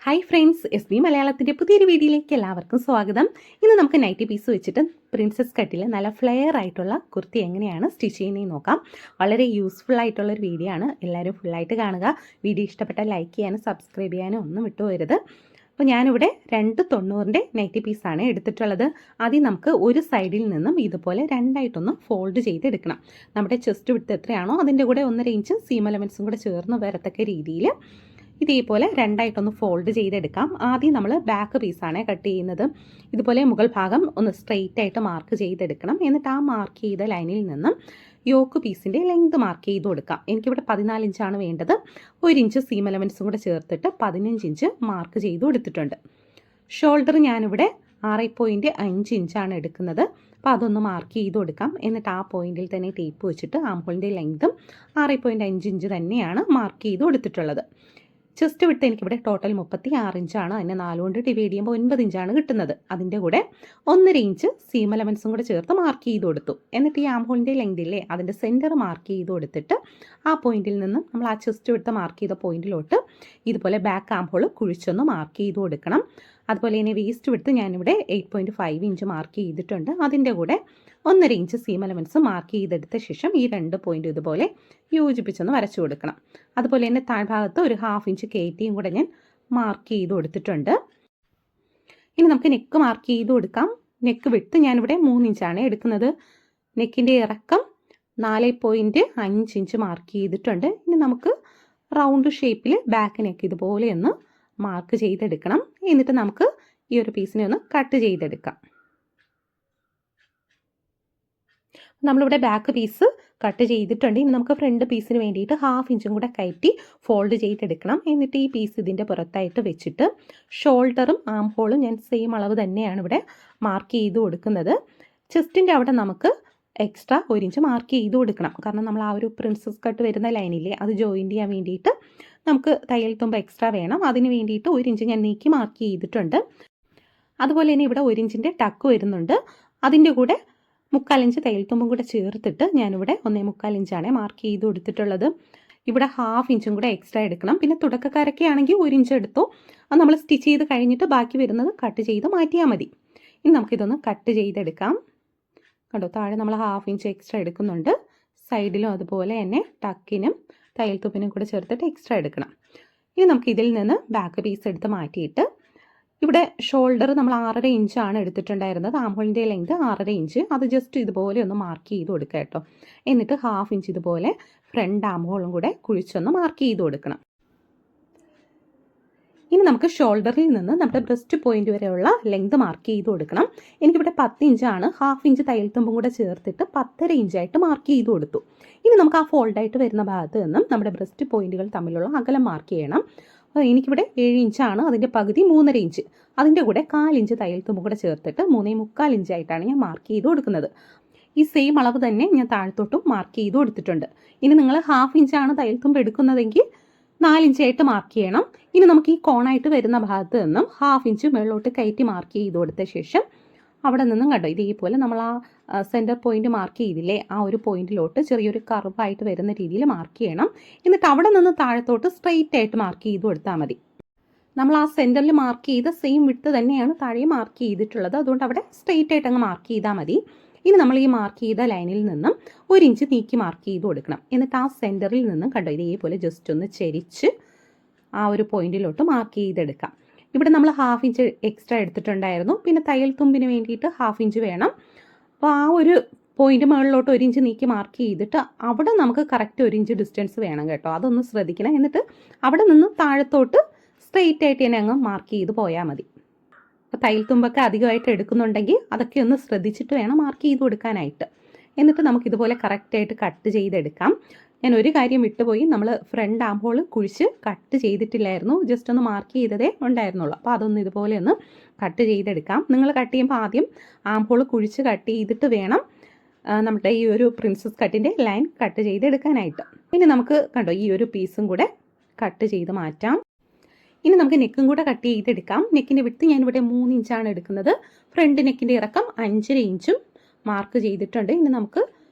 Hi friends, S B മലയാളത്തിൻ്റെ പുതിയൊരു വീഡിയോയിലേക്ക് എല്ലാവർക്കും സ്വാഗതം. ഇന്ന് നമുക്ക് നൈറ്റി പീസ് വെച്ചിട്ട് പ്രിൻസസ് കട്ടിൽ നല്ല ഫ്ലെയർ ആയിട്ടുള്ള കുർത്തി എങ്ങനെയാണ് സ്റ്റിച്ച് ചെയ്യുന്നതെന്ന് നോക്കാം. വളരെ യൂസ്ഫുൾ ആയിട്ടുള്ളൊരു വീഡിയോ ആണ്. എല്ലാവരും ഫുള്ളായിട്ട് കാണുക. വീഡിയോ ഇഷ്ടപ്പെട്ടാൽ ലൈക്ക് ചെയ്യാനും സബ്സ്ക്രൈബ് ചെയ്യാനും ഒന്നും വിട്ടുപോകരുത്. അപ്പോൾ ഞാനിവിടെ 290 നൈറ്റി പീസാണ് എടുത്തിട്ടുള്ളത്. ആദ്യം നമുക്ക് ഒരു സൈഡിൽ നിന്നും ഇതുപോലെ രണ്ടായിട്ടൊന്ന് ഫോൾഡ് ചെയ്തെടുക്കണം. നമ്മുടെ ചെസ്റ്റ് വിഡ്ത്ത് എത്രയാണോ അതിൻ്റെ കൂടെ 1.5 ഇഞ്ച് സീം എലമെൻസും കൂടെ ചേർന്ന് വരത്തക്ക രീതിയിൽ ഇതേപോലെ രണ്ടായിട്ടൊന്ന് ഫോൾഡ് ചെയ്തെടുക്കാം. ആദ്യം നമ്മൾ ബാക്ക് പീസാണ് കട്ട് ചെയ്യുന്നത്. ഇതുപോലെ മുകൾ ഭാഗം ഒന്ന് സ്ട്രെയിറ്റ് ആയിട്ട് മാർക്ക് ചെയ്തെടുക്കണം. എന്നിട്ട് ആ മാർക്ക് ചെയ്ത ലൈനിൽ നിന്നും യോക്ക് പീസിൻ്റെ ലെങ്ത് മാർക്ക് ചെയ്ത് കൊടുക്കാം. എനിക്കിവിടെ 14 ഇഞ്ചാണ് വേണ്ടത്. 1 ഇഞ്ച് സീം എലമെൻസും കൂടെ ചേർത്തിട്ട് 15 ഇഞ്ച് മാർക്ക് ചെയ്ത് കൊടുത്തിട്ടുണ്ട്. ഷോൾഡർ ഞാനിവിടെ 6.5 ഇഞ്ചാണ് എടുക്കുന്നത്. അപ്പോൾ അതൊന്ന് മാർക്ക് ചെയ്ത് കൊടുക്കാം. എന്നിട്ട് ആ പോയിന്റിൽ തന്നെ ടേപ്പ് വെച്ചിട്ട് ആംഹോളിൻ്റെ ലെങ്തും 6.5 ഇഞ്ച് തന്നെയാണ് മാർക്ക് ചെയ്ത് കൊടുത്തിട്ടുള്ളത്. ചെസ്റ്റ് വിട്ട് എനിക്കിവിടെ ടോട്ടൽ 36 ഇഞ്ചാണ്. അതിനെ 4 കൊണ്ട് ഡിവൈഡ് ചെയ്യുമ്പോൾ 9 ഇഞ്ചാണ് കിട്ടുന്നത്. അതിൻ്റെ കൂടെ 1.5 ഇഞ്ച് സീം എലമെൻസും കൂടെ ചേർത്ത് മാർക്ക് ചെയ്ത് കൊടുത്തു. എന്നിട്ട് ഈ ആംഹോളിൻ്റെ ലെങ്തില്ലേ അതിൻ്റെ സെൻറ്റർ മാർക്ക് ചെയ്ത് കൊടുത്തിട്ട് ആ പോയിന്റിൽ നിന്നും നമ്മൾ ആ ചെസ്റ്റ് വിട്ട് മാർക്ക് ചെയ്ത പോയിന്റിലോട്ട് ഇതുപോലെ ബാക്ക് ആംഹോൾ കുഴിച്ചൊന്ന് മാർക്ക് ചെയ്ത് കൊടുക്കണം. അതുപോലെ തന്നെ വേസ്റ്റ് വിട്ട് ഞാനിവിടെ 8.5 ഇഞ്ച് മാർക്ക് ചെയ്തിട്ടുണ്ട്. അതിൻ്റെ കൂടെ 1.5 ഇഞ്ച് സീം എലമെൻസ് മാർക്ക് ചെയ്തെടുത്ത ശേഷം ഈ 2 പോയിന്റ് ഇതുപോലെ യോജിപ്പിച്ചൊന്ന് വരച്ചു കൊടുക്കണം. അതുപോലെ തന്നെ താഴ്ഭാഗത്ത് ഒരു 1/2 ഇഞ്ച് കയറ്റിയും കൂടെ ഞാൻ മാർക്ക് ചെയ്ത് കൊടുത്തിട്ടുണ്ട്. ഇനി നമുക്ക് നെക്ക് മാർക്ക് ചെയ്ത് കൊടുക്കാം. നെക്ക് വിട്ട് ഞാനിവിടെ 3 ഇഞ്ചാണ് എടുക്കുന്നത്. നെക്കിൻ്റെ ഇറക്കം 4.5 ഇഞ്ച് മാർക്ക് ചെയ്തിട്ടുണ്ട്. ഇനി നമുക്ക് റൗണ്ട് ഷേപ്പിൽ ബാക്ക് നെക്ക് ഇതുപോലെ ഒന്ന് മാർക്ക് ചെയ്തെടുക്കണം. എന്നിട്ട് നമുക്ക് ഈ ഒരു പീസിനെ ഒന്ന് കട്ട് ചെയ്തെടുക്കാം. നമ്മളിവിടെ ബാക്ക് പീസ് കട്ട് ചെയ്തിട്ടുണ്ട്. ഇനി നമുക്ക് ഫ്രണ്ട് പീസിന് വേണ്ടിയിട്ട് 1/2 ഇഞ്ചും കൂടെ കയറ്റി ഫോൾഡ് ചെയ്തെടുക്കണം. എന്നിട്ട് ഈ പീസ് ഇതിൻ്റെ പുറത്തായിട്ട് വെച്ചിട്ട് ഷോൾഡറും ആം ഹോളും ഞാൻ സെയിം അളവ് തന്നെയാണ് ഇവിടെ മാർക്ക് ചെയ്ത് കൊടുക്കുന്നത്. ചെസ്റ്റിൻ്റെ അവിടെ നമുക്ക് എക്സ്ട്രാ 1 ഇഞ്ച് മാർക്ക് ചെയ്ത് കൊടുക്കണം. കാരണം നമ്മൾ ആ ഒരു പ്രിൻസസ് കട്ട് വരുന്ന ലൈനില്ലേ അത് ജോയിൻ ചെയ്യാൻ വേണ്ടിയിട്ട് നമുക്ക് തയ്യൽ തുമ്പ് എക്സ്ട്രാ വേണം. അതിന് വേണ്ടിയിട്ട് 1 ഇഞ്ച് ഞാൻ നീക്കി മാർക്ക് ചെയ്തിട്ടുണ്ട്. അതുപോലെ തന്നെ ഇവിടെ 1 ഇഞ്ചിൻ്റെ ടക്ക് വരുന്നുണ്ട്. അതിൻ്റെ കൂടെ 3/4 ഇഞ്ച് തയ്യൽ തുമ്പും കൂടെ ചേർത്തിട്ട് ഞാനിവിടെ 1.25 ഇഞ്ചാണ് മാർക്ക് ചെയ്ത് കൊടുത്തിട്ടുള്ളത്. ഇവിടെ 1/2 ഇഞ്ചും കൂടെ എക്സ്ട്രാ എടുക്കണം. പിന്നെ തുടക്കക്കാരൊക്കെ ആണെങ്കിൽ 1 ഇഞ്ച് എടുത്തോ. അത് നമ്മൾ സ്റ്റിച്ച് ചെയ്ത് കഴിഞ്ഞിട്ട് ബാക്കി വരുന്നത് കട്ട് ചെയ്ത് മാറ്റിയാൽ മതി. ഇനി നമുക്കിതൊന്ന് കട്ട് ചെയ്തെടുക്കാം. കണ്ടോ, താഴെ നമ്മൾ 1/2 ഇഞ്ച് എക്സ്ട്രാ എടുക്കുന്നുണ്ട്. സൈഡിലും അതുപോലെ തന്നെ ടക്കിനും തയ്യൽ തുമ്പിനും കൂടെ ചേർത്തിട്ട് എക്സ്ട്രാ എടുക്കണം. ഇനി നമുക്ക് ഇതിൽ നിന്ന് ബാക്ക് പീസ് എടുത്ത് മാറ്റിയിട്ട് ഇവിടെ ഷോൾഡർ നമ്മൾ 6.5 ഇഞ്ചാണ് എടുത്തിട്ടുണ്ടായിരുന്നത്. ആംഹോളിൻ്റെ ലെങ്ത് 6.5 ഇഞ്ച്. അത് ജസ്റ്റ് ഇതുപോലെ ഒന്ന് മാർക്ക് ചെയ്ത് കൊടുക്കുക കേട്ടോ. എന്നിട്ട് 1/2 ഇഞ്ച് ഇതുപോലെ ഫ്രണ്ട് ആംഹോളും കൂടെ കുഴിച്ചൊന്ന് മാർക്ക് ചെയ്ത് കൊടുക്കണം. ഇനി നമുക്ക് ഷോൾഡറിൽ നിന്ന് നമ്മുടെ ബ്രസ്റ്റ് പോയിന്റ് വരെയുള്ള ലെങ്ത് മാർക്ക് ചെയ്ത് കൊടുക്കണം. എനിക്കിവിടെ 10 ഇഞ്ചാണ്. 1/2 ഇഞ്ച് തയ്യൽ തുമ്പും കൂടെ ചേർത്തിട്ട് 10.5 ഇഞ്ചായിട്ട് മാർക്ക് ചെയ്ത് കൊടുത്തു. ഇനി നമുക്ക് ആ ഫോൾഡായിട്ട് വരുന്ന ഭാഗത്ത് നിന്നും നമ്മുടെ ബ്രസ്റ്റ് പോയിന്റുകൾ തമ്മിലുള്ള അകലം മാർക്ക് ചെയ്യണം. എനിക്കിവിടെ 7 ഇഞ്ചാണ്. അതിൻ്റെ പകുതി 3.5 ഇഞ്ച്. അതിൻ്റെ കൂടെ 1/4 ഇഞ്ച് തയ്യൽ തുമ്പും കൂടെ ചേർത്തിട്ട് 3.25 ഇഞ്ചായിട്ടാണ് ഞാൻ മാർക്ക് ചെയ്ത് കൊടുക്കുന്നത്. ഈ സെയിം അളവ് തന്നെ ഞാൻ താഴത്തോട്ടും മാർക്ക് ചെയ്ത് കൊടുത്തിട്ടുണ്ട്. ഇനി നിങ്ങൾ 1/2 ഇഞ്ചാണ് തയ്യൽ തുമ്പ് എടുക്കുന്നതെങ്കിൽ 4 ഇഞ്ചായിട്ട് മാർക്ക് ചെയ്യണം. ഇനി നമുക്ക് ഈ കോണായിട്ട് വരുന്ന ഭാഗത്ത് നിന്നും 1/2 ഇഞ്ച് മുകളിലോട്ട് കയറ്റി മാർക്ക് ചെയ്ത് കൊടുത്ത ശേഷം അവിടെ നിന്നും കണ്ടോ ഇതേപോലെ നമ്മൾ ആ സെൻറ്റർ പോയിന്റ് മാർക്ക് ചെയ്തില്ലേ ആ ഒരു പോയിന്റിലോട്ട് ചെറിയൊരു കർവായിട്ട് വരുന്ന രീതിയിൽ മാർക്ക് ചെയ്യണം. എന്നിട്ട് അവിടെ നിന്ന് താഴത്തോട്ട് സ്ട്രെയിറ്റ് ആയിട്ട് മാർക്ക് ചെയ്ത് കൊടുത്താൽ മതി. നമ്മൾ ആ സെൻറ്ററിൽ മാർക്ക് ചെയ്ത സെയിം വിഡ്ത്ത് തന്നെയാണ് താഴെ മാർക്ക് ചെയ്തിട്ടുള്ളത്. അതുകൊണ്ട് അവിടെ സ്ട്രെയിറ്റ് ആയിട്ട് അങ്ങ് മാർക്ക് ചെയ്താൽ മതി. ഇനി നമ്മൾ ഈ മാർക്ക് ചെയ്ത ലൈനിൽ നിന്നും 1 ഇഞ്ച് നീക്കി മാർക്ക് ചെയ്ത് കൊടുക്കണം. എന്നിട്ട് ആ സെൻറ്ററിൽ നിന്നും കണ്ടോ ഇതേപോലെ ജസ്റ്റ് ഒന്ന് ചെരിച്ച് ആ ഒരു പോയിന്റിലോട്ട് മാർക്ക് ചെയ്തെടുക്കാം. ഇവിടെ നമ്മൾ 1/2 ഇഞ്ച് എക്സ്ട്രാ എടുത്തിട്ടുണ്ടായിരുന്നു. പിന്നെ തയ്യൽ തുമ്പിന് വേണ്ടിയിട്ട് 1/2 ഇഞ്ച് വേണം. അപ്പോൾ ആ ഒരു പോയിന്റ് മുകളിലോട്ട് 1 ഇഞ്ച് നീക്കി മാർക്ക് ചെയ്തിട്ട് അവിടെ നമുക്ക് കറക്റ്റ് 1 ഇഞ്ച് ഡിസ്റ്റൻസ് വേണം കേട്ടോ. അതൊന്ന് ശ്രദ്ധിക്കണം. എന്നിട്ട് അവിടെ നിന്ന് താഴത്തോട്ട് സ്ട്രെയിറ്റ് ആയിട്ട് തന്നെ അങ്ങ് മാർക്ക് ചെയ്ത് പോയാൽ മതി. അപ്പോൾ തയ്യൽ തുമ്പൊക്കെ അധികമായിട്ട് എടുക്കുന്നുണ്ടെങ്കിൽ അതൊക്കെ ഒന്ന് ശ്രദ്ധിച്ചിട്ട് വേണം മാർക്ക് ചെയ്ത് കൊടുക്കാനായിട്ട്. എന്നിട്ട് നമുക്കിതുപോലെ കറക്റ്റായിട്ട് കട്ട് ചെയ്തെടുക്കാം. ഞാൻ ഒരു കാര്യം വിട്ടുപോയി, നമ്മൾ ഫ്രണ്ട് ആംഹോൾ കുഴിച്ച് കട്ട് ചെയ്തിട്ടില്ലായിരുന്നു. ജസ്റ്റ് ഒന്ന് മാർക്ക് ചെയ്തതേ ഉണ്ടായിരുന്നുള്ളൂ. അപ്പോൾ അതൊന്ന് ഇതുപോലെ ഒന്ന് കട്ട് ചെയ്തെടുക്കാം. നിങ്ങൾ കട്ട് ചെയ്യുമ്പോൾ ആദ്യം ആംഹോൾ കുഴിച്ച് കട്ട് ചെയ്തിട്ട് വേണം നമ്മുടെ ഈ ഒരു പ്രിൻസസ് കട്ടിൻ്റെ ലൈൻ കട്ട് ചെയ്തെടുക്കാനായിട്ട്. ഇനി നമുക്ക് കണ്ടോ ഈ ഒരു പീസും കൂടെ കട്ട് ചെയ്ത് മാറ്റാം. ഇനി നമുക്ക് നെക്കും കൂടെ കട്ട് ചെയ്തെടുക്കാം. നെക്കിൻ്റെ വിഡ്ത്ത് ഞാനിവിടെ 3 ഇഞ്ചാണ് എടുക്കുന്നത്. ഫ്രണ്ട് നെക്കിൻ്റെ ഇറക്കം 5.5 ഇഞ്ചും മാർക്ക് ചെയ്തിട്ടുണ്ട്. ഇനി നമുക്ക്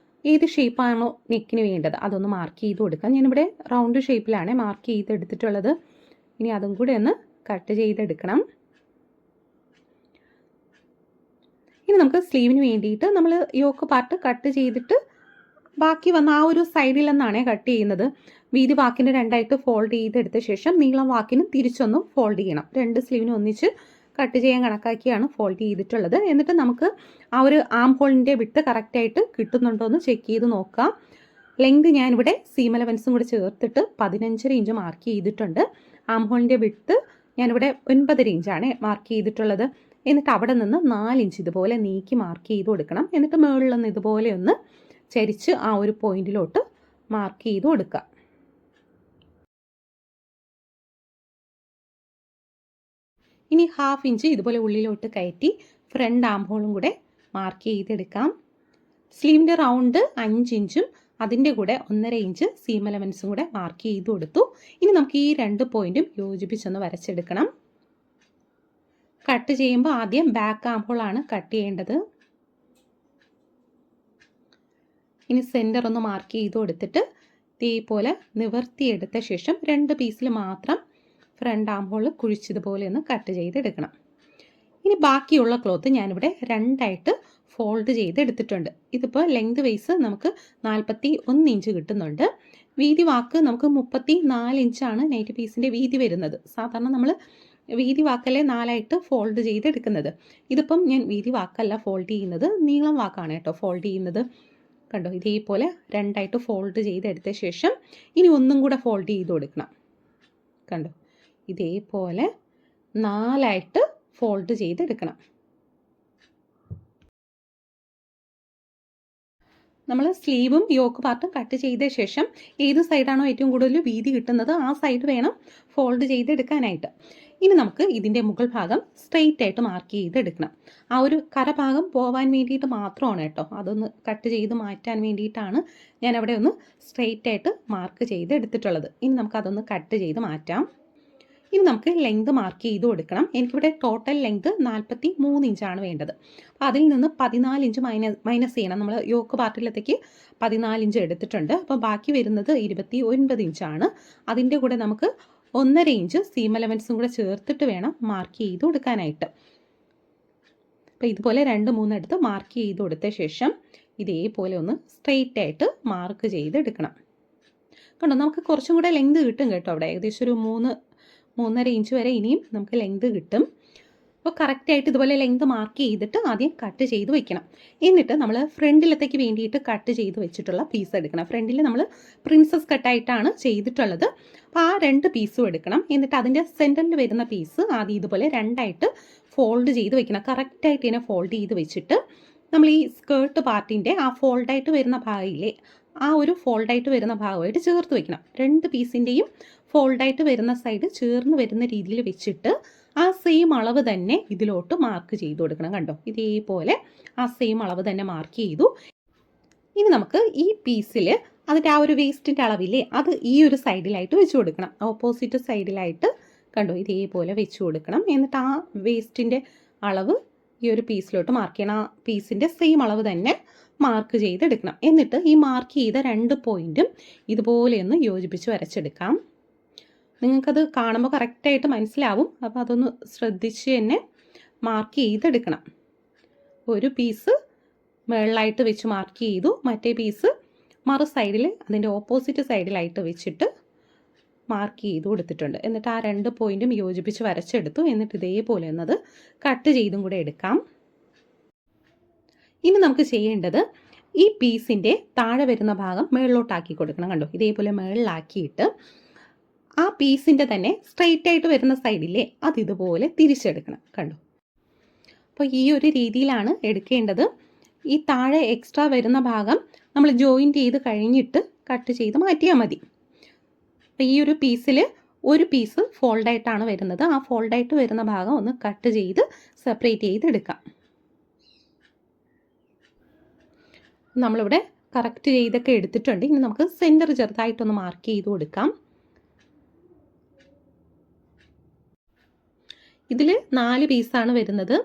ഏത് ഷേപ്പാണോ നെക്കിന് വേണ്ടത് അതൊന്ന് മാർക്ക് ചെയ്ത് കൊടുക്കാം. ഞാനിവിടെ റൗണ്ട് ഷേപ്പിലാണ് മാർക്ക് ചെയ്തെടുത്തിട്ടുള്ളത്. ഇനി അതും കൂടെ ഒന്ന് കട്ട് ചെയ്തെടുക്കണം. ഇനി നമുക്ക് സ്ലീവിന് വേണ്ടിയിട്ട് നമ്മൾ യോക്ക് പാർട്ട് കട്ട് ചെയ്തിട്ട് ബാക്കി വന്ന ആ ഒരു സൈഡിൽ നിന്നാണ് കട്ട് ചെയ്യുന്നത്. വീതി വാക്കിന് രണ്ടായിട്ട് ഫോൾഡ് ചെയ്തെടുത്ത ശേഷം നീളം വാക്കിന് തിരിച്ചൊന്നും ഫോൾഡ് ചെയ്യണം. രണ്ട് സ്ലീവിനും ഒന്നിച്ച് കട്ട് ചെയ്യാൻ കണക്കാക്കിയാണ് ഫോൾഡ് ചെയ്തിട്ടുള്ളത്. എന്നിട്ട് നമുക്ക് ആ ഒരു ആം ഹോളിൻ്റെ വിട്ട് കറക്റ്റായിട്ട് കിട്ടുന്നുണ്ടോ എന്ന് ചെക്ക് ചെയ്ത് നോക്കാം. ലെങ്ത് ഞാനിവിടെ സീം അലവൻസും കൂടെ ചേർത്തിട്ട് 15.5 ഇഞ്ച് മാർക്ക് ചെയ്തിട്ടുണ്ട്. ആം ഹോളിൻ്റെ വിട്ട് ഞാനിവിടെ 9.5 ഇഞ്ചാണ് മാർക്ക് ചെയ്തിട്ടുള്ളത്. എന്നിട്ട് അവിടെ നിന്ന് 4 ഇഞ്ച് ഇതുപോലെ നീക്കി മാർക്ക് ചെയ്ത് കൊടുക്കണം. എന്നിട്ട് മുകളിൽ നിന്ന് ഇതുപോലെ ഒന്ന് ചരിച്ച് ആ ഒരു പോയിന്റിലോട്ട് മാർക്ക് ചെയ്ത് കൊടുക്കുക. ഇനി 1/2 ഇഞ്ച് ഇതുപോലെ ഉള്ളിലോട്ട് കയറ്റി ഫ്രണ്ട് ആം ഹോളും കൂടെ മാർക്ക് ചെയ്തെടുക്കാം. സ്ലീവിൻ്റെ റൗണ്ട് 5 ഇഞ്ചും അതിൻ്റെ കൂടെ 1.5 ഇഞ്ച് സീം അലവൻസും കൂടെ മാർക്ക് ചെയ്ത് കൊടുത്തു. ഇനി നമുക്ക് ഈ 2 പോയിന്റും യോജിപ്പിച്ചൊന്ന് വരച്ചെടുക്കണം. കട്ട് ചെയ്യുമ്പോൾ ആദ്യം ബാക്ക് ആം ഹോളാണ് കട്ട് ചെയ്യേണ്ടത്. ഇനി സെൻറ്റർ ഒന്ന് മാർക്ക് ചെയ്ത് കൊടുത്തിട്ട് ഇതേപോലെ നിവർത്തിയെടുത്ത ശേഷം 2 പീസിൽ മാത്രം ഫ്രണ്ട് ആം ഹോൾ കുഴിച്ചതുപോലെ ഒന്ന് കട്ട് ചെയ്തെടുക്കണം. ഇനി ബാക്കിയുള്ള ക്ലോത്ത് ഞാനിവിടെ 2ആയിട്ട് ഫോൾഡ് ചെയ്തെടുത്തിട്ടുണ്ട്. ഇതിപ്പോൾ ലെങ്ത് വൈസ് നമുക്ക് 41 ഇഞ്ച് കിട്ടുന്നുണ്ട്. വീതി വാക്ക് നമുക്ക് 34 ഇഞ്ചാണ് നൈറ്റി പീസിൻ്റെ വീതി വരുന്നത്. സാധാരണ നമ്മൾ വീതി വാക്കല്ലേ 4ആയിട്ട് ഫോൾഡ് ചെയ്തെടുക്കുന്നത്. ഇതിപ്പം ഞാൻ വീതി വാക്കല്ല ഫോൾഡ് ചെയ്യുന്നത്, നീളം വാക്കാണ് കേട്ടോ ഫോൾഡ് ചെയ്യുന്നത്. കണ്ടോ, ഇതേപോലെ 2ആയിട്ട് ഫോൾഡ് ചെയ്തെടുത്ത ശേഷം ഇനി ഒന്നും കൂടെ ഫോൾഡ് ചെയ്ത് കൊടുക്കണം. കണ്ടോ, ഇതേപോലെ 4ആയിട്ട് ഫോൾഡ് ചെയ്തെടുക്കണം. നമ്മൾ സ്ലീവും യോക്ക് പാർട്ടും കട്ട് ചെയ്ത ശേഷം ഏത് സൈഡാണോ ഏറ്റവും കൂടുതൽ വീതി കിട്ടുന്നത് ആ സൈഡ് വേണം ഫോൾഡ് ചെയ്തെടുക്കാനായിട്ട്. ഇനി നമുക്ക് ഇതിൻ്റെ മുകൾ ഭാഗം സ്ട്രെയിറ്റ് ആയിട്ട് മാർക്ക് ചെയ്തെടുക്കണം. ആ ഒരു കരഭാഗം പോവാൻ വേണ്ടിയിട്ട് മാത്രമാണ് കേട്ടോ, അതൊന്ന് കട്ട് ചെയ്ത് മാറ്റാൻ വേണ്ടിയിട്ടാണ് ഞാൻ അവിടെ ഒന്ന് സ്ട്രെയിറ്റ് ആയിട്ട് മാർക്ക് ചെയ്ത് എടുത്തിട്ടുള്ളത്. ഇനി നമുക്കതൊന്ന് കട്ട് ചെയ്ത് മാറ്റാം. ഇനി നമുക്ക് ലെങ്ത് മാർക്ക് ചെയ്ത് കൊടുക്കണം. എനിക്കിവിടെ ടോട്ടൽ ലെങ്ത് 43 ഇഞ്ചാണ് വേണ്ടത്. അപ്പോൾ അതിൽ നിന്ന് 14 ഇഞ്ച് മൈനസ് ചെയ്യണം. നമ്മൾ യോക്ക് പാർട്ടിലത്തേക്ക് 14 ഇഞ്ച് എടുത്തിട്ടുണ്ട്. അപ്പോൾ ബാക്കി വരുന്നത് 29 ഇഞ്ചാണ്. അതിൻ്റെ കൂടെ നമുക്ക് 1.5 ഇഞ്ച് സീം അലവൻസും കൂടെ ചേർത്തിട്ട് വേണം മാർക്ക് ചെയ്ത് കൊടുക്കാനായിട്ട്. അപ്പോൾ ഇതുപോലെ 2-3 എടുത്ത് മാർക്ക് ചെയ്ത് കൊടുത്ത ശേഷം ഇതേപോലെ ഒന്ന് സ്ട്രെയിറ്റ് ആയിട്ട് മാർക്ക് ചെയ്തെടുക്കണം. കണ്ടോ, നമുക്ക് കുറച്ചും കൂടെ ലെങ്ത് കിട്ടും കേട്ടോ. അവിടെ ഏകദേശം ഒരു 3-3.5 ഇഞ്ച് വരെ ഇനിയും നമുക്ക് ലെങ്ത് കിട്ടും. അപ്പോൾ കറക്റ്റായിട്ട് ഇതുപോലെ ലെങ്ത് മാർക്ക് ചെയ്തിട്ട് ആദ്യം കട്ട് ചെയ്ത് വെക്കണം. എന്നിട്ട് നമ്മൾ ഫ്രണ്ടിലത്തേക്ക് വേണ്ടിയിട്ട് കട്ട് ചെയ്ത് വെച്ചിട്ടുള്ള പീസ് എടുക്കണം. ഫ്രണ്ടിൽ നമ്മൾ പ്രിൻസസ് കട്ടായിട്ടാണ് ചെയ്തിട്ടുള്ളത്. അപ്പോൾ ആ 2 പീസും എടുക്കണം. എന്നിട്ട് അതിൻ്റെ സെൻറ്ററിൽ വരുന്ന പീസ് ആദ്യം ഇതുപോലെ 2ആയിട്ട് ഫോൾഡ് ചെയ്ത് വെക്കണം. കറക്റ്റായിട്ട് ഇതിനെ ഫോൾഡ് ചെയ്ത് വെച്ചിട്ട് നമ്മൾ ഈ സ്കേർട്ട് പാർട്ടിൻ്റെ ആ ഫോൾഡായിട്ട് വരുന്ന ഭാഗമില്ലേ, ആ ഒരു ഫോൾഡായിട്ട് വരുന്ന ഭാഗമായിട്ട് ചേർത്ത് വെക്കണം. 2 പീസിൻ്റെയും ഫോൾഡായിട്ട് വരുന്ന സൈഡ് ചേർന്ന് വരുന്ന രീതിയിൽ വെച്ചിട്ട് ആ സെയിം അളവ് തന്നെ ഇതിലോട്ട് മാർക്ക് ചെയ്ത് കൊടുക്കണം. കണ്ടോ, ഇതേപോലെ ആ സെയിം അളവ് തന്നെ മാർക്ക് ചെയ്തു. ഇനി നമുക്ക് ഈ പീസിൽ അതിൻ്റെ ആ ഒരു വേസ്റ്റിൻ്റെ അളവില്ലേ അത് ഈ ഒരു സൈഡിലായിട്ട് വെച്ച് കൊടുക്കണം. ഓപ്പോസിറ്റ് സൈഡിലായിട്ട് കണ്ടോ ഇതേപോലെ വെച്ച് കൊടുക്കണം. എന്നിട്ട് ആ വേസ്റ്റിൻ്റെ അളവ് ഈ ഒരു പീസിലോട്ട് മാർക്ക് ചെയ്യണം. ആ പീസിൻ്റെ സെയിം അളവ് തന്നെ മാർക്ക് ചെയ്തെടുക്കണം. എന്നിട്ട് ഈ മാർക്ക് ചെയ്ത 2 പോയിൻറ്റും ഇതുപോലെയൊന്ന് യോജിപ്പിച്ച് വരച്ചെടുക്കാം. നിങ്ങൾക്കത് കാണുമ്പോൾ കറക്റ്റായിട്ട് മനസ്സിലാവും. അപ്പോൾ അതൊന്ന് ശ്രദ്ധിച്ച് തന്നെ മാർക്ക് ചെയ്തെടുക്കണം. ഒരു പീസ് മുകളിലായിട്ട് വെച്ച് മാർക്ക് ചെയ്തു, മറ്റേ പീസ് മറു സൈഡിൽ അതിൻ്റെ ഓപ്പോസിറ്റ് സൈഡിലായിട്ട് വെച്ചിട്ട് മാർക്ക് ചെയ്ത് കൊടുത്തിട്ടുണ്ട്. എന്നിട്ട് ആ 2 പോയിൻറ്റും യോജിപ്പിച്ച് വരച്ചെടുത്തു. എന്നിട്ട് ഇതേപോലെ ഒന്നത് കട്ട് ചെയ്തും കൂടെ എടുക്കാം. ഇനി നമുക്ക് ചെയ്യേണ്ടത് ഈ പീസിൻ്റെ താഴെ വരുന്ന ഭാഗം മുകളിലോട്ടാക്കി കൊടുക്കണം. കണ്ടോ, ഇതേപോലെ മുകളിലാക്കിയിട്ട് ആ പീസിൻ്റെ തന്നെ സ്ട്രെയിറ്റ് ആയിട്ട് വരുന്ന സൈഡിലെ അത് ഇതുപോലെ തിരിച്ചെടുക്കണം. കണ്ടോ, അപ്പോൾ ഈ ഒരു രീതിയിലാണ് എടുക്കേണ്ടത്. ഈ താഴെ എക്സ്ട്രാ വരുന്ന ഭാഗം നമ്മൾ ജോയിൻറ്റ് ചെയ്ത് കഴിഞ്ഞിട്ട് കട്ട് ചെയ്ത് മാറ്റിയാൽ മതി. അപ്പോൾ ഈ ഒരു പീസിൽ ഒരു പീസ് ഫോൾഡായിട്ടാണ് വരുന്നത്. ആ ഫോൾഡായിട്ട് വരുന്ന ഭാഗം ഒന്ന് കട്ട് ചെയ്ത് സെപ്പറേറ്റ് ചെയ്തെടുക്കാം. നമ്മളിവിടെ കറക്റ്റ് ചെയ്തൊക്കെ എടുത്തിട്ടുണ്ട്. ഇനി നമുക്ക് സെൻറ്റർ ചെറുതായിട്ടൊന്ന് മാർക്ക് ചെയ്ത് കൊടുക്കാം. ഇതിൽ 4 പീസാണ് വരുന്നത്.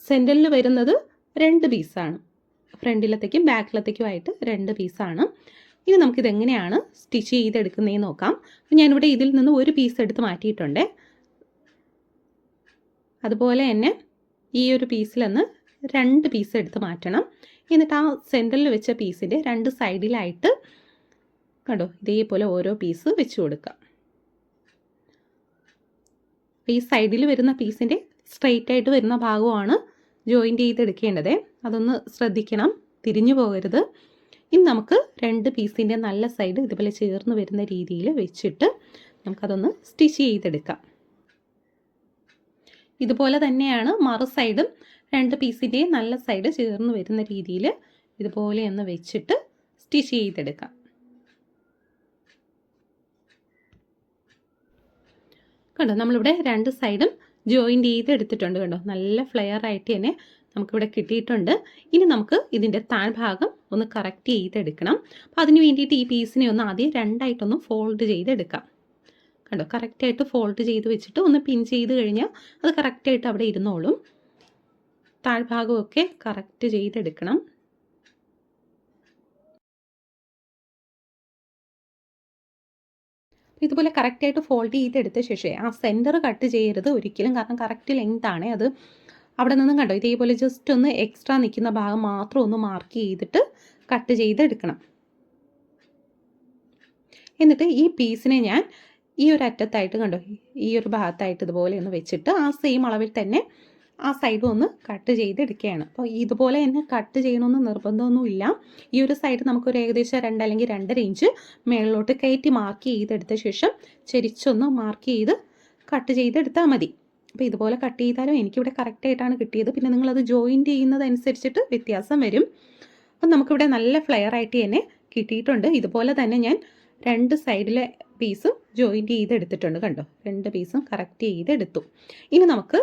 സെൻറ്ററിൽ വരുന്നത് 2 പീസാണ്. ഫ്രണ്ടിലത്തേക്കും ബാക്കിലത്തേക്കുമായിട്ട് 2 പീസാണ്. ഇനി നമുക്കിതെങ്ങനെയാണ് സ്റ്റിച്ച് ചെയ്തെടുക്കുന്നതെന്ന് നോക്കാം. അപ്പോൾ ഞാനിവിടെ ഇതിൽ നിന്ന് ഒരു പീസ് എടുത്ത് മാറ്റിയിട്ടുണ്ട്. അതുപോലെ തന്നെ ഈ ഒരു പീസിൽ നിന്ന് 2 പീസ് എടുത്ത് മാറ്റണം. എന്നിട്ട് ആ സെൻറ്ററിൽ വെച്ച പീസിൻ്റെ 2 സൈഡിലായിട്ട് കണ്ടോ ഇതേപോലെ ഓരോ പീസ് വെച്ച് കൊടുക്കാം. ഈ സൈഡിൽ വരുന്ന പീസിൻ്റെ സ്ട്രെയിറ്റ് ആയിട്ട് വരുന്ന ഭാഗമാണ് ജോയിൻറ്റ് ചെയ്തെടുക്കേണ്ടത്. അതൊന്ന് ശ്രദ്ധിക്കണം, തിരിഞ്ഞു പോകരുത്. ഇനി നമുക്ക് 2 പീസിൻ്റെ നല്ല സൈഡ് ഇതുപോലെ ചേർന്ന് വരുന്ന രീതിയിൽ വെച്ചിട്ട് നമുക്കതൊന്ന് സ്റ്റിച്ച് ചെയ്തെടുക്കാം. ഇതുപോലെ തന്നെയാണ് മറു സൈഡും 2 പീസിൻ്റെ നല്ല സൈഡ് ചേർന്ന് വരുന്ന രീതിയിൽ ഇതുപോലെ ഒന്ന് വെച്ചിട്ട് സ്റ്റിച്ച് ചെയ്തെടുക്കാം. കണ്ടോ നമ്മളിവിടെ 2 സൈഡും ജോയിൻറ്റ് ചെയ്ത് എടുത്തിട്ടുണ്ട്. കണ്ടോ നല്ല ഫ്ലെയർ ആയിട്ട് തന്നെ നമുക്കിവിടെ കിട്ടിയിട്ടുണ്ട്. ഇനി നമുക്ക് ഇതിൻ്റെ താഴ്ഭാഗം ഒന്ന് കറക്റ്റ് ചെയ്തെടുക്കണം. അപ്പോൾ അതിന് വേണ്ടിയിട്ട് ഈ പീസിനെ ഒന്ന് ആദ്യം 2ആയിട്ടൊന്ന് ഫോൾഡ് ചെയ്തെടുക്കാം. കണ്ടോ കറക്റ്റായിട്ട് ഫോൾഡ് ചെയ്ത് വെച്ചിട്ട് ഒന്ന് പിൻ ചെയ്ത് കഴിഞ്ഞാൽ അത് കറക്റ്റായിട്ട് അവിടെ ഇരുന്നോളും. താഴ്ഭാഗമൊക്കെ കറക്റ്റ് ചെയ്തെടുക്കണം. ഇതുപോലെ കറക്റ്റായിട്ട് ഫോൾഡ് ചെയ്തെടുത്ത ശേഷം ആ സെൻറ്റർ കട്ട് ചെയ്യരുത് ഒരിക്കലും, കാരണം കറക്റ്റ് ലെങ്ത് ആണ് അത്. അവിടെ നിന്നും കണ്ടോ ഇതേപോലെ ജസ്റ്റ് ഒന്ന് എക്സ്ട്രാ നിൽക്കുന്ന ഭാഗം മാത്രം ഒന്ന് മാർക്ക് ചെയ്തിട്ട് കട്ട് ചെയ്തെടുക്കണം. എന്നിട്ട് ഈ പീസിനെ ഞാൻ ഈ ഒരു അറ്റത്തായിട്ട് കണ്ടോ ഈ ഒരു ഭാഗത്തായിട്ട് ഇതുപോലെ ഒന്ന് വെച്ചിട്ട് ആ സെയിം അളവിൽ തന്നെ ആ സൈഡും ഒന്ന് കട്ട് ചെയ്തെടുക്കുകയാണ്. അപ്പോൾ ഇതുപോലെ തന്നെ കട്ട് ചെയ്യണമെന്ന് നിർബന്ധമൊന്നുമില്ല. ഈ ഒരു സൈഡ് നമുക്കൊരു ഏകദേശം 2 അല്ലെങ്കിൽ 2.5 ഇഞ്ച് മേളിലോട്ട് കയറ്റി മാർക്ക് ചെയ്തെടുത്ത ശേഷം ചെരിച്ചൊന്ന് മാർക്ക് ചെയ്ത് കട്ട് ചെയ്തെടുത്താൽ മതി. അപ്പോൾ ഇതുപോലെ കട്ട് ചെയ്താലും എനിക്കിവിടെ കറക്റ്റായിട്ടാണ് കിട്ടിയത്. പിന്നെ നിങ്ങളത് ജോയിൻറ്റ് ചെയ്യുന്നതനുസരിച്ചിട്ട് വ്യത്യാസം വരും. അപ്പം നമുക്കിവിടെ നല്ല ഫ്ലെയർ ആയിട്ട് തന്നെ കിട്ടിയിട്ടുണ്ട്. ഇതുപോലെ തന്നെ ഞാൻ 2 സൈഡിലെ പീസും ജോയിൻറ്റ് ചെയ്തെടുത്തിട്ടുണ്ട്. കണ്ടോ 2 പീസും കറക്റ്റ് ചെയ്തെടുത്തു. ഇനി നമുക്ക്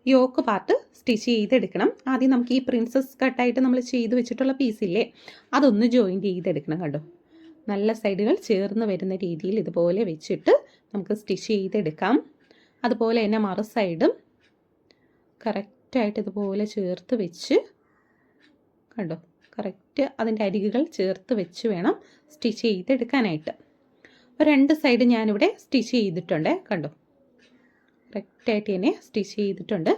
യോക്ക് പാർട്ട് സ്റ്റിച്ച് ചെയ്തെടുക്കണം. ആദ്യം നമുക്ക് ഈ പ്രിൻസസ് കട്ടായിട്ട് നമ്മൾ ചെയ്ത് വെച്ചിട്ടുള്ള പീസില്ലേ അതൊന്ന് ജോയിൻറ്റ് ചെയ്തെടുക്കണം. കണ്ടോ നല്ല സൈഡുകൾ ചേർന്ന് വരുന്ന രീതിയിൽ ഇതുപോലെ വെച്ചിട്ട് നമുക്ക് സ്റ്റിച്ച് ചെയ്തെടുക്കാം. അതുപോലെ തന്നെ മറു സൈഡും കറക്റ്റായിട്ട് ഇതുപോലെ ചേർത്ത് വെച്ച് കണ്ടോ കറക്റ്റ് അതിൻ്റെ അരികുകൾ ചേർത്ത് വെച്ച് വേണം സ്റ്റിച്ച് ചെയ്തെടുക്കാനായിട്ട്. അപ്പോൾ 2 സൈഡ് ഞാനിവിടെ സ്റ്റിച്ച് ചെയ്തിട്ടുണ്ട്. കണ്ടോ കറക്റ്റായിട്ട് തന്നെ സ്റ്റിച്ച് ചെയ്തിട്ടുണ്ട്.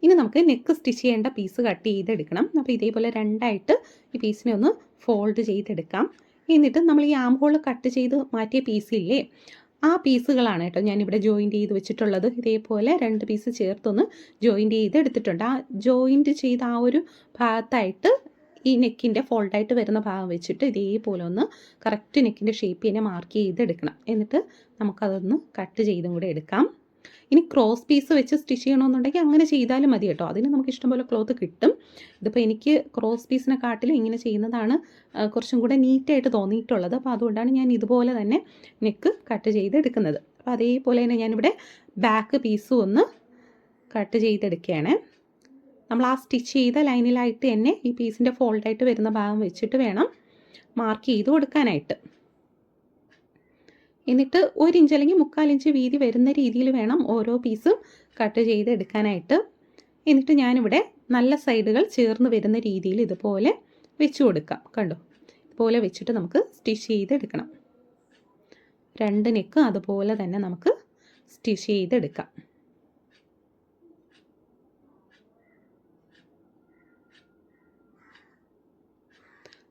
ഇനി നമുക്ക് നെക്ക് സ്റ്റിച്ച് ചെയ്യേണ്ട പീസ് കട്ട് ചെയ്തെടുക്കണം. അപ്പോൾ ഇതേപോലെ 2ആയിട്ട് ഈ പീസിനെ ഒന്ന് ഫോൾഡ് ചെയ്തെടുക്കാം. എന്നിട്ട് നമ്മൾ ഈ ആം ഹോൾ കട്ട് ചെയ്ത് മാറ്റിയ പീസില്ലേ ആ പീസുകളാണ് കേട്ടോ ഞാനിവിടെ ജോയിൻറ്റ് ചെയ്ത് വെച്ചിട്ടുള്ളത്. ഇതേപോലെ 2 പീസ് ചേർത്തൊന്ന് ജോയിൻറ്റ് ചെയ്ത് എടുത്തിട്ടുണ്ട്. ആ ജോയിൻറ്റ് ചെയ്ത ആ ഒരു ഭാഗത്തായിട്ട് ഈ നെക്കിൻ്റെ ഫോൾഡായിട്ട് വരുന്ന ഭാഗം വെച്ചിട്ട് ഇതേപോലെ ഒന്ന് കറക്റ്റ് നെക്കിൻ്റെ ഷേപ്പ് തന്നെ മാർക്ക് ചെയ്തെടുക്കണം. എന്നിട്ട് നമുക്കതൊന്ന് കട്ട് ചെയ്തും കൂടെ എടുക്കാം. ഇനി ക്രോസ് പീസ് വെച്ച് സ്റ്റിച്ച് ചെയ്യണമെന്നുണ്ടെങ്കിൽ അങ്ങനെ ചെയ്താലും മതി കേട്ടോ. അതിന് നമുക്ക് ഇഷ്ടംപോലെ ക്ലോത്ത് കിട്ടും. ഇതിപ്പോൾ എനിക്ക് ക്രോസ് പീസിനെ കാട്ടിലും ഇങ്ങനെ ചെയ്യുന്നതാണ് കുറച്ചും കൂടെ നീറ്റായിട്ട് തോന്നിയിട്ടുള്ളത്. അപ്പോൾ അതുകൊണ്ടാണ് ഞാൻ ഇതുപോലെ തന്നെ നെക്ക് കട്ട് ചെയ്തെടുക്കുന്നത്. അപ്പോൾ അതേപോലെ തന്നെ ഞാനിവിടെ ബാക്ക് പീസും ഒന്ന് കട്ട് ചെയ്തെടുക്കുകയാണ്. നമ്മൾ ആ സ്റ്റിച്ച് ചെയ്ത ലൈനിലായിട്ട് തന്നെ ഈ പീസിൻ്റെ ഫോൾഡായിട്ട് വരുന്ന ഭാഗം വെച്ചിട്ട് വേണം മാർക്ക് ചെയ്ത് കൊടുക്കാനായിട്ട്. എന്നിട്ട് 1 ഇഞ്ച് അല്ലെങ്കിൽ 3/4 ഇഞ്ച് വീതി വരുന്ന രീതിയിൽ വേണം ഓരോ പീസും കട്ട് ചെയ്തെടുക്കാനായിട്ട്. എന്നിട്ട് ഞാനിവിടെ നല്ല സൈഡുകൾ ചേർന്ന് വരുന്ന രീതിയിൽ ഇതുപോലെ വെച്ച് കൊടുക്കാം. കണ്ടോ ഇതുപോലെ വെച്ചിട്ട് നമുക്ക് സ്റ്റിച്ച് ചെയ്തെടുക്കണം. 2 നെക്ക് അതുപോലെ തന്നെ നമുക്ക് സ്റ്റിച്ച് ചെയ്തെടുക്കാം.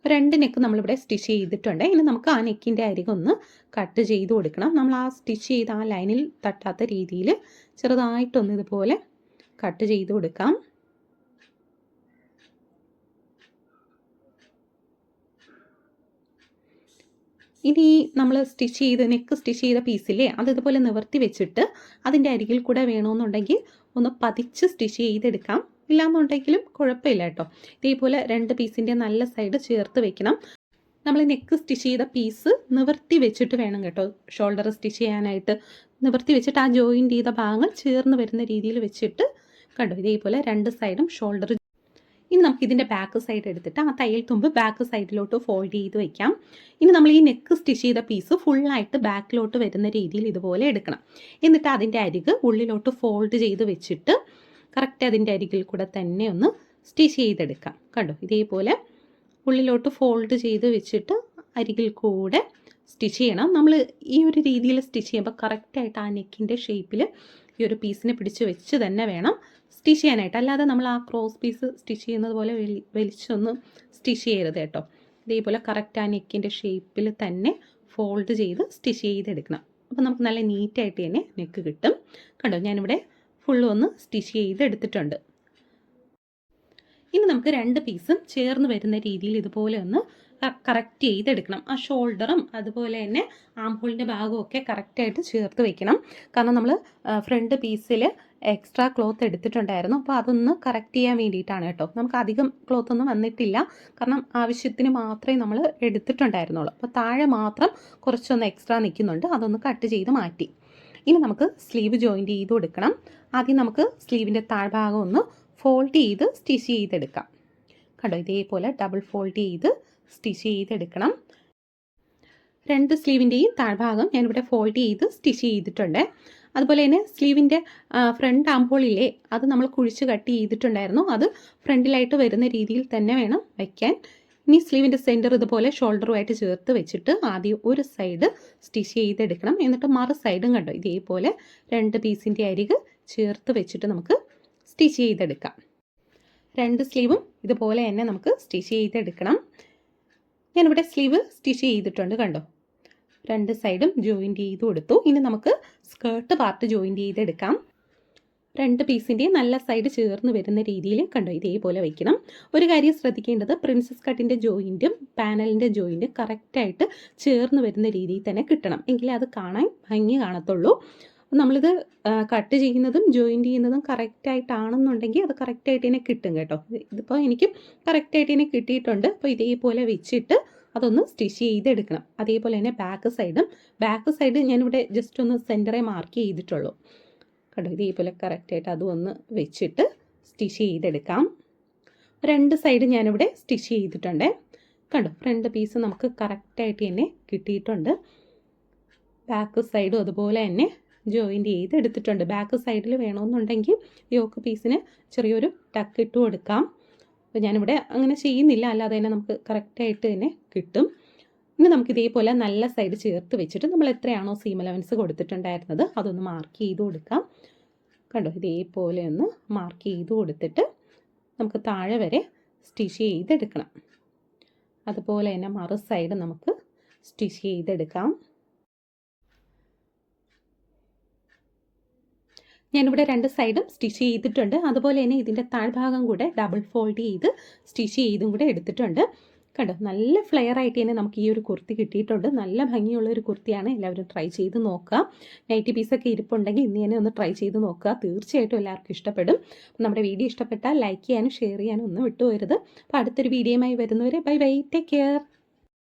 2 നെക്ക് നമ്മളിവിടെ സ്റ്റിച്ച് ചെയ്തിട്ടുണ്ട്. ഇനി നമുക്ക് ആ നെക്കിൻ്റെ അരികൊന്ന് കട്ട് ചെയ്ത് കൊടുക്കണം. നമ്മൾ ആ സ്റ്റിച്ച് ചെയ്ത് ആ ലൈനിൽ തട്ടാത്ത രീതിയിൽ ചെറുതായിട്ടൊന്ന് ഇതുപോലെ കട്ട് ചെയ്ത് കൊടുക്കാം. ഇനി നമ്മൾ സ്റ്റിച്ച് ചെയ്ത് നെക്ക് സ്റ്റിച്ച് ചെയ്ത പീസില്ലേ അത് ഇതുപോലെ നിവർത്തി വെച്ചിട്ട് അതിൻ്റെ അരികിൽ കൂടെ വേണമെന്നുണ്ടെങ്കിൽ ഒന്ന് പതിച്ച് സ്റ്റിച്ച് ചെയ്തെടുക്കാം. ഇല്ലാന്നുണ്ടെങ്കിലും കുഴപ്പമില്ല കേട്ടോ. ഇതേപോലെ 2 പീസിൻ്റെ നല്ല സൈഡ് ചേർത്ത് വെക്കണം. നമ്മൾ നെക്ക് സ്റ്റിച്ച് ചെയ്ത പീസ് നിവർത്തി വെച്ചിട്ട് വേണം കേട്ടോ ഷോൾഡർ സ്റ്റിച്ച് ചെയ്യാനായിട്ട്. നിവർത്തി വെച്ചിട്ട് ആ ജോയിൻറ്റ് ചെയ്ത ഭാഗങ്ങൾ ചേർന്ന് വരുന്ന രീതിയിൽ വെച്ചിട്ട് കണ്ടോ ഇതേപോലെ 2 സൈഡും ഷോൾഡർ. ഇനി നമുക്ക് ഇതിൻ്റെ ബാക്ക് സൈഡ് എടുത്തിട്ട് ആ തയ്യൽ തുമ്പ് ബാക്ക് സൈഡിലോട്ട് ഫോൾഡ് ചെയ്ത് വയ്ക്കാം. ഇനി നമ്മൾ ഈ നെക്ക് സ്റ്റിച്ച് ചെയ്ത പീസ് ഫുള്ളായിട്ട് ബാക്കിലോട്ട് വരുന്ന രീതിയിൽ ഇതുപോലെ എടുക്കണം. എന്നിട്ട് അതിൻ്റെ അരിക് ഉള്ളിലോട്ട് ഫോൾഡ് ചെയ്ത് വെച്ചിട്ട് കറക്റ്റ് അതിൻ്റെ അരികിൽ കൂടെ തന്നെ ഒന്ന് സ്റ്റിച്ച് ചെയ്തെടുക്കാം. കണ്ടോ ഇതേപോലെ ഉള്ളിലോട്ട് ഫോൾഡ് ചെയ്ത് വെച്ചിട്ട് അരികിൽ കൂടെ സ്റ്റിച്ച് ചെയ്യണം. നമ്മൾ ഈ ഒരു രീതിയിൽ സ്റ്റിച്ച് ചെയ്യുമ്പോൾ കറക്റ്റായിട്ട് ആ നെക്കിൻ്റെ ഷേപ്പിൽ ഈ ഒരു പീസിനെ പിടിച്ച് വെച്ച് തന്നെ വേണം സ്റ്റിച്ച് ചെയ്യാനായിട്ട്. അല്ലാതെ നമ്മൾ ആ ക്രോസ് പീസ് സ്റ്റിച്ച് ചെയ്യുന്നത് പോലെ വലിച്ചൊന്നും സ്റ്റിച്ച് ചെയ്യരുത് കേട്ടോ. ഇതേപോലെ കറക്റ്റ് ആ നെക്കിൻ്റെ ഷേപ്പിൽ തന്നെ ഫോൾഡ് ചെയ്ത് സ്റ്റിച്ച് ചെയ്തെടുക്കണം. അപ്പോൾ നമുക്ക് നല്ല നീറ്റായിട്ട് തന്നെ നെക്ക് കിട്ടും. കണ്ടോ, ഞാനിവിടെ ഫുള്ളും ഒന്ന് സ്റ്റിച്ച് ചെയ്തെടുത്തിട്ടുണ്ട്. ഇനി നമുക്ക് 2 പീസും ചേർന്ന് വരുന്ന രീതിയിൽ ഇതുപോലെ ഒന്ന് കറക്റ്റ് ചെയ്തെടുക്കണം. ആ ഷോൾഡറും അതുപോലെ തന്നെ ആം ഹോളിൻ്റെ ഭാഗവും ഒക്കെ കറക്റ്റായിട്ട് ചേർത്ത് വെക്കണം. കാരണം നമ്മൾ ഫ്രണ്ട് പീസിൽ എക്സ്ട്രാ ക്ലോത്ത് എടുത്തിട്ടുണ്ടായിരുന്നു. അപ്പോൾ അതൊന്ന് കറക്റ്റ് ചെയ്യാൻ വേണ്ടിയിട്ടാണ് കേട്ടോ. നമുക്ക് അധികം ക്ലോത്ത് ഒന്നും വന്നിട്ടില്ല, കാരണം ആവശ്യത്തിന് മാത്രമേ നമ്മൾ എടുത്തിട്ടുണ്ടായിരുന്നുള്ളൂ. അപ്പോൾ താഴെ മാത്രം കുറച്ചൊന്ന് എക്സ്ട്രാ നിൽക്കുന്നുണ്ട്, അതൊന്ന് കട്ട് ചെയ്ത് മാറ്റി. ഇനി നമുക്ക് സ്ലീവ് ജോയിൻറ്റ് ചെയ്ത് കൊടുക്കണം. ആദ്യം നമുക്ക് സ്ലീവിൻ്റെ താഴ്ഭാഗം ഒന്ന് ഫോൾഡ് ചെയ്ത് സ്റ്റിച്ച് ചെയ്തെടുക്കാം. കണ്ടോ, ഇതേപോലെ ഡബിൾ ഫോൾഡ് ചെയ്ത് സ്റ്റിച്ച് ചെയ്തെടുക്കണം. 2 സ്ലീവിൻ്റെയും താഴ്ഭാഗം ഞാനിവിടെ ഫോൾഡ് ചെയ്ത് സ്റ്റിച്ച് ചെയ്തിട്ടുണ്ട്. അതുപോലെ തന്നെ സ്ലീവിൻ്റെ ഫ്രണ്ട് ആംഹോളില്ലേ, അത് നമ്മൾ കുഴിച്ച് കട്ട് ചെയ്തിട്ടുണ്ടായിരുന്നു. അത് ഫ്രണ്ടിലായിട്ട് വരുന്ന രീതിയിൽ തന്നെ വേണം വയ്ക്കാൻ. ഇനി സ്ലീവിൻ്റെ സെൻറ്റർ ഇതുപോലെ ഷോൾഡറുമായിട്ട് ചേർത്ത് വെച്ചിട്ട് ആദ്യം ഒരു സൈഡ് സ്റ്റിച്ച് ചെയ്തെടുക്കണം. എന്നിട്ട് മറു സൈഡും കണ്ടോ ഇതേപോലെ 2 പീസിൻ്റെ അരിക് ചേർത്ത് വെച്ചിട്ട് നമുക്ക് സ്റ്റിച്ച് ചെയ്തെടുക്കാം. 2 സ്ലീവും ഇതുപോലെ തന്നെ നമുക്ക് സ്റ്റിച്ച് ചെയ്തെടുക്കണം. ഞാനിവിടെ സ്ലീവ് സ്റ്റിച്ച് ചെയ്തിട്ടുണ്ട്. കണ്ടോ, 2 സൈഡും ജോയിൻറ്റ് ചെയ്ത് കൊടുത്തു. ഇനി നമുക്ക് സ്കേർട്ട് പാർട്ട് ജോയിൻറ്റ് ചെയ്തെടുക്കാം. 2 പീസിൻ്റെ നല്ല സൈഡ് ചേർന്ന് വരുന്ന രീതിയിൽ കണ്ടോ ഇതേപോലെ വയ്ക്കണം. ഒരു കാര്യം ശ്രദ്ധിക്കേണ്ടത്, പ്രിൻസസ് കട്ടിൻ്റെ ജോയിൻറ്റും പാനലിൻ്റെ ജോയിൻറ്റും കറക്റ്റായിട്ട് ചേർന്ന് വരുന്ന രീതിയിൽ തന്നെ കിട്ടണം. എങ്കിലേ അത് കാണാൻ ഭംഗി കാണത്തുള്ളൂ. നമ്മളിത് കട്ട് ചെയ്യുന്നതും ജോയിൻറ്റ് ചെയ്യുന്നതും കറക്റ്റായിട്ടാണെന്നുണ്ടെങ്കിൽ അത് കറക്റ്റായിട്ട് തന്നെ കിട്ടും കേട്ടോ. ഇതിപ്പോൾ എനിക്ക് കറക്റ്റായിട്ട് തന്നെ കിട്ടിയിട്ടുണ്ട്. അപ്പോൾ ഇതേപോലെ വെച്ചിട്ട് അതൊന്ന് സ്റ്റിച്ച് ചെയ്തെടുക്കണം. അതേപോലെ തന്നെ ബാക്ക് സൈഡ് ഞാനിവിടെ ജസ്റ്റ് ഒന്ന് സെൻറ്ററെ മാർക്ക് ചെയ്തിട്ടുള്ളൂ. കണ്ടോ, ഇതേപോലെ കറക്റ്റായിട്ട് അതും ഒന്ന് വെച്ചിട്ട് സ്റ്റിച്ച് ചെയ്തെടുക്കാം. 2 സൈഡ് ഞാനിവിടെ സ്റ്റിച്ച് ചെയ്തിട്ടുണ്ട്. കണ്ടോ, ഫ്രണ്ട് പീസ് നമുക്ക് കറക്റ്റായിട്ട് തന്നെ കിട്ടിയിട്ടുണ്ട്. ബാക്ക് സൈഡും അതുപോലെ തന്നെ ജോയിൻറ്റ് ചെയ്ത് എടുത്തിട്ടുണ്ട്. ബാക്ക് സൈഡിൽ വേണമെന്നുണ്ടെങ്കിൽ യോക്ക് പീസിന് ചെറിയൊരു ടക്ക് ഇട്ട് കൊടുക്കാം. അപ്പോൾ ഞാനിവിടെ അങ്ങനെ ചെയ്യുന്നില്ല, അല്ലാതെ തന്നെ നമുക്ക് കറക്റ്റായിട്ട് തന്നെ കിട്ടും. ഇനി നമുക്ക് ഇതേപോലെ നല്ല സൈഡ് ചേർത്ത് വെച്ചിട്ട് നമ്മൾ എത്രയാണോ സീം അലവൻസ് കൊടുത്തിട്ടുണ്ടായിരുന്നത് അതൊന്ന് മാർക്ക് ചെയ്ത് കൊടുക്കാം. കണ്ടോ, ഇതേപോലെ ഒന്ന് മാർക്ക് ചെയ്ത് കൊടുത്തിട്ട് നമുക്ക് താഴെ വരെ സ്റ്റിച്ച് ചെയ്തെടുക്കണം. അതുപോലെ തന്നെ മറു സൈഡ് നമുക്ക് സ്റ്റിച്ച് ചെയ്തെടുക്കാം. ഞാനിവിടെ 2 സൈഡും സ്റ്റിച്ച് ചെയ്തിട്ടുണ്ട്. അതുപോലെ തന്നെ ഇതിൻ്റെ താഴ്ഭാഗം കൂടെ ഡബിൾ ഫോൾഡ് ചെയ്ത് സ്റ്റിച്ച് ചെയ്തും കൂടെ എടുത്തിട്ടുണ്ട്. കണ്ടോ, നല്ല ഫ്ലെയർ ആയിട്ട് തന്നെ നമുക്ക് ഈ ഒരു കുർത്തി കിട്ടിയിട്ടുണ്ട്. നല്ല ഭംഗിയുള്ളൊരു കുർത്തിയാണ്. എല്ലാവരും ട്രൈ ചെയ്ത് നോക്കുക. നൈറ്റി പീസൊക്കെ ഇരിപ്പുണ്ടെങ്കിൽ ഇന്ന് തന്നെ ഒന്ന് ട്രൈ ചെയ്ത് നോക്കുക. തീർച്ചയായിട്ടും എല്ലാവർക്കും ഇഷ്ടപ്പെടും. നമ്മുടെ വീഡിയോ ഇഷ്ടപ്പെട്ടാൽ ലൈക്ക് ചെയ്യാനും ഷെയർ ചെയ്യാനും ഒന്നും വിട്ടുപോകരുത്. അപ്പോൾ അടുത്തൊരു വീഡിയോയുമായി വരുന്നവരെ ബൈ ബൈ, ടേക്ക് കെയർ.